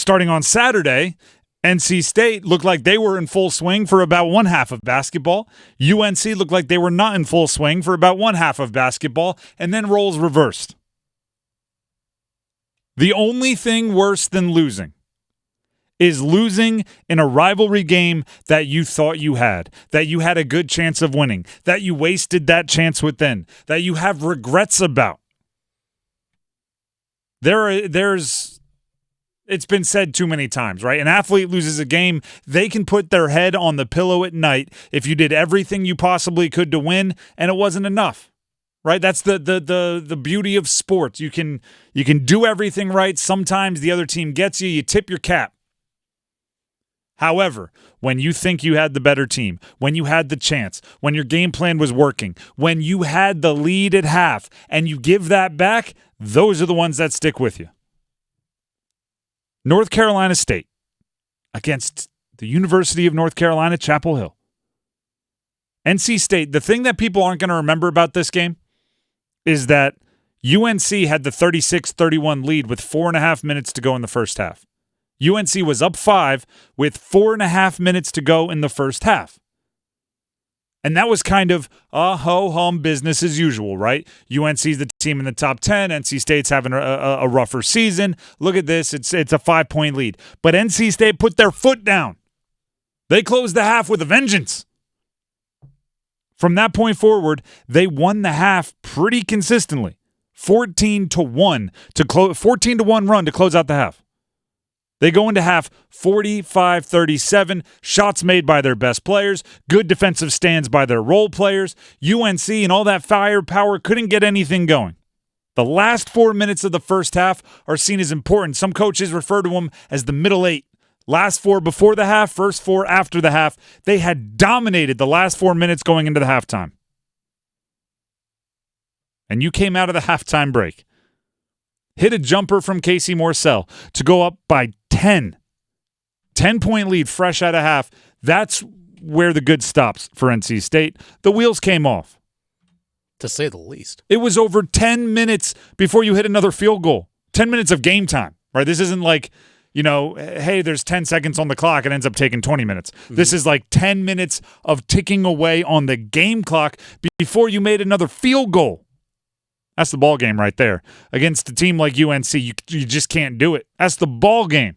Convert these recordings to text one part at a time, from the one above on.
starting on Saturday, NC State looked like they were in full swing for about one half of basketball. UNC looked like they were not in full swing for about one half of basketball, and then roles reversed. The only thing worse than losing is losing in a rivalry game that you thought you had a good chance of winning, that you wasted that chance within, that you have regrets about. It's been said too many times, right? An athlete loses a game, they can put their head on the pillow at night if you did everything you possibly could to win and it wasn't enough, right? That's the beauty of sports. You can do everything right. Sometimes the other team gets you, you tip your cap. However, when you think you had the better team, when you had the chance, when your game plan was working, when you had the lead at half and you give that back, those are the ones that stick with you. North Carolina State against the University of North Carolina, Chapel Hill. NC State, the thing that people aren't going to remember about this game is that UNC had the 36-31 lead with 4.5 minutes to go in the first half. UNC was up 5 with 4.5 minutes to go in the first half. And that was kind of a ho-hum business as usual, right? UNC's the team in the top 10. NC State's having a rougher season. Look at this. It's a 5-point lead. But NC State put their foot down. They closed the half with a vengeance. From that point forward, they won the half pretty consistently. 14-1 run to close out the half. They go into half 45-37, shots made by their best players, good defensive stands by their role players. UNC and all that firepower couldn't get anything going. The last 4 minutes of the first half are seen as important. Some coaches refer to them as the middle 8. Last 4 before the half, first 4 after the half. They had dominated the last 4 minutes going into the halftime. And you came out of the halftime break. Hit a jumper from Casey Morsell to go up by 10. 10-point lead fresh out of half. That's where the good stops for NC State. The wheels came off. To say the least. It was over 10 minutes before you hit another field goal. 10 minutes of game time, right? This isn't like, hey, there's 10 seconds on the clock. It ends up taking 20 minutes. Mm-hmm. This is like 10 minutes of ticking away on the game clock before you made another field goal. That's the ball game right there. Against a team like UNC, you just can't do it. That's the ball game.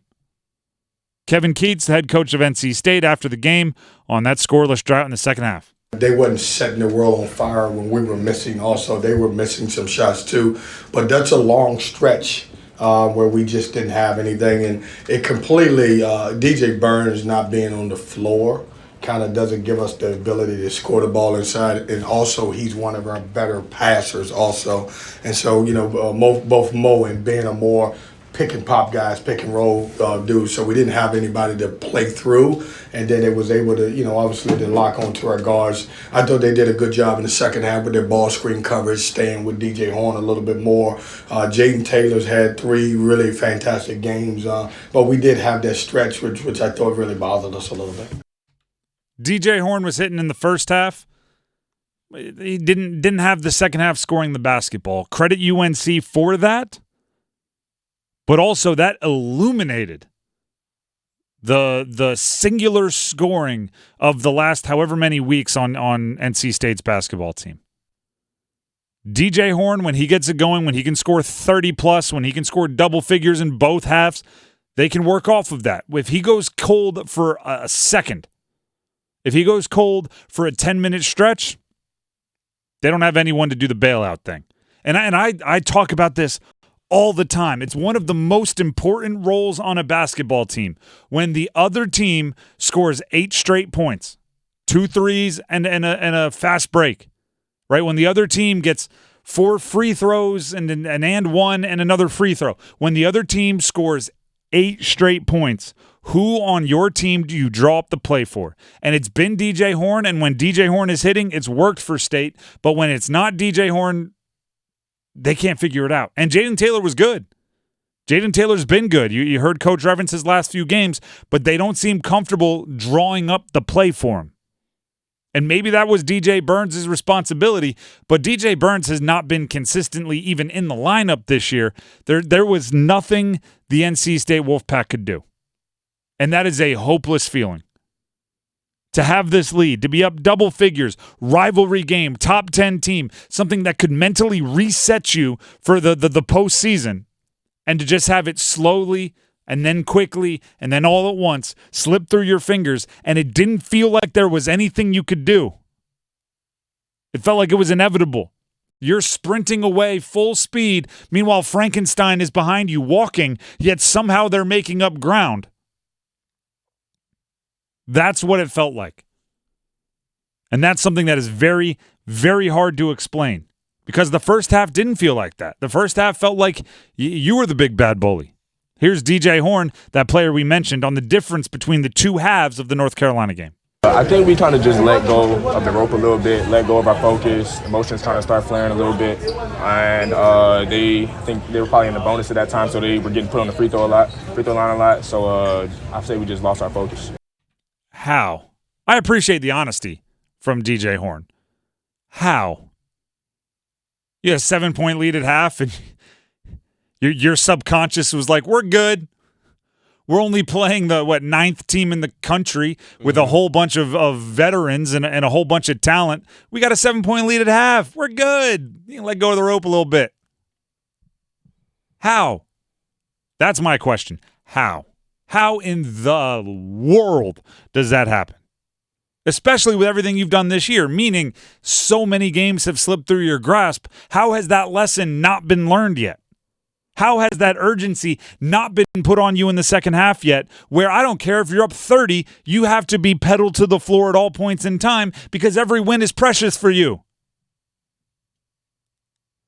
Kevin Keatts, the head coach of NC State, after the game on that scoreless drought in the second half. They wasn't setting the world on fire when we were missing. Also, they were missing some shots too. But that's a long stretch where we just didn't have anything. And it completely, DJ Burns not being on the floor kind of doesn't give us the ability to score the ball inside. And also, he's one of our better passers also. And so, both Mo and Ben are more pick and pop guys, pick and roll dudes. So we didn't have anybody to play through. And then it was able to, obviously to lock onto our guards. I thought they did a good job in the second half with their ball screen coverage, staying with DJ Horn a little bit more. Jaden Taylor's had 3 really fantastic games. But we did have that stretch, which I thought really bothered us a little bit. DJ Horn was hitting in the first half. He didn't have the second half scoring the basketball. Credit UNC for that. But also that illuminated the singular scoring of the last however many weeks on NC State's basketball team. DJ Horn, when he gets it going, when he can score 30+, when he can score double figures in both halves, they can work off of that. If he goes cold for a second, if he goes cold for a 10-minute stretch, they don't have anyone to do the bailout thing. And I talk about this all the time. It's one of the most important roles on a basketball team. When the other team scores 8 straight points, 2 threes and a fast break, right? When the other team gets 4 free throws and one and another free throw. When the other team scores 8 straight points, who on your team do you draw up the play for? And it's been DJ Horn, and when DJ Horn is hitting, it's worked for State. But when it's not DJ Horn, they can't figure it out. And Jaden Taylor was good. Jaden Taylor's been good. You heard Coach reference his last few games, but they don't seem comfortable drawing up the play for him. And maybe that was DJ Burns' responsibility, but DJ Burns has not been consistently even in the lineup this year. There was nothing the NC State Wolfpack could do. And that is a hopeless feeling. To have this lead, to be up double figures, rivalry game, top 10 team, something that could mentally reset you for the postseason, and to just have it slowly and then quickly and then all at once slip through your fingers, and it didn't feel like there was anything you could do. It felt like it was inevitable. You're sprinting away full speed. Meanwhile, Frankenstein is behind you walking, yet somehow they're making up ground. That's what it felt like. And that's something that is very, very hard to explain, because the first half didn't feel like that. The first half felt like you were the big bad bully. Here's DJ Horn, that player we mentioned, on the difference between the two halves of the North Carolina game. I think we kind of just let go of the rope a little bit, let go of our focus. Emotions kind of start flaring a little bit. And they were probably in the bonus at that time, so they were getting put on the free throw line a lot. So I'd say we just lost our focus. How? I appreciate the honesty from DJ Horn. How? You had a 7-point lead at half, and your subconscious was like, we're good. We're only playing the, ninth team in the country with a whole bunch of veterans and a whole bunch of talent. We got a 7-point lead at half. We're good. You can let go of the rope a little bit. How? That's my question. How? How in the world does that happen? Especially with everything you've done this year, meaning so many games have slipped through your grasp. How has that lesson not been learned yet? How has that urgency not been put on you in the second half yet, where I don't care if you're up 30, you have to be pedaled to the floor at all points in time because every win is precious for you?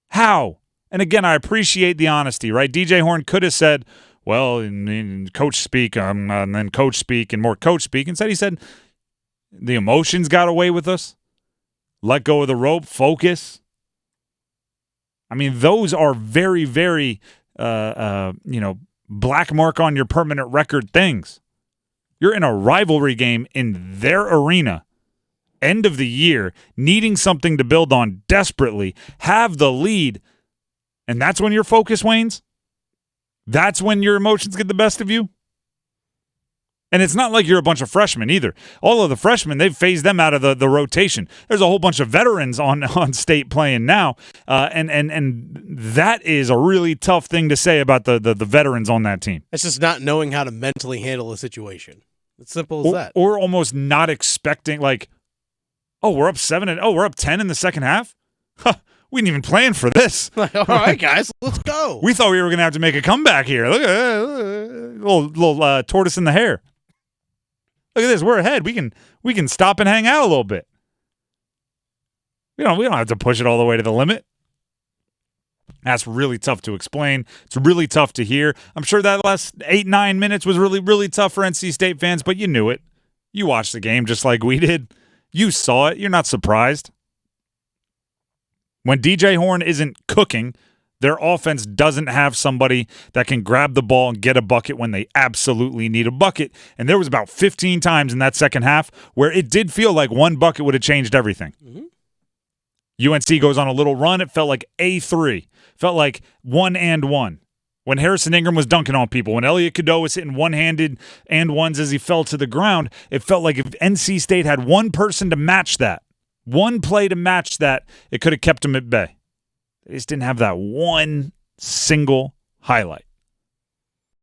How? And again, I appreciate the honesty, right? DJ Horn could have said, well, in coach speak, and then coach speak, and more coach speak. Instead, he said, the emotions got away with us. Let go of the rope, focus. I mean, those are very, very, black mark on your permanent record things. You're in a rivalry game in their arena, end of the year, needing something to build on desperately, have the lead, and that's when your focus wanes? That's when your emotions get the best of you? And it's not like you're a bunch of freshmen either. All of the freshmen, they've phased them out of the rotation. There's a whole bunch of veterans on state playing now, and that is a really tough thing to say about the veterans on that team. It's just not knowing how to mentally handle a situation. It's simple as that. Or almost not expecting, like, oh, we're up 7 and we're up 10 in the second half? Huh, we didn't even plan for this. Like, all right, guys, let's go. We thought we were going to have to make a comeback here. Look at that, little tortoise in the hair. Look at this. We're ahead. We can stop and hang out a little bit. We don't have to push it all the way to the limit. That's really tough to explain. It's really tough to hear. I'm sure that last 8-9 minutes was really, really tough for NC State fans, but you knew it. You watched the game just like we did. You saw it. You're not surprised. When DJ Horn isn't cooking, their offense doesn't have somebody that can grab the ball and get a bucket when they absolutely need a bucket. And there was about 15 times in that second half where it did feel like one bucket would have changed everything. Mm-hmm. UNC goes on a little run. It felt like A3. Felt like 1-and-1. When Harrison Ingram was dunking on people, when Elliot Cadeau was hitting one-handed and ones as he fell to the ground, it felt like if NC State had one person to match that, one play to match that, it could have kept them at bay. They just didn't have that one single highlight.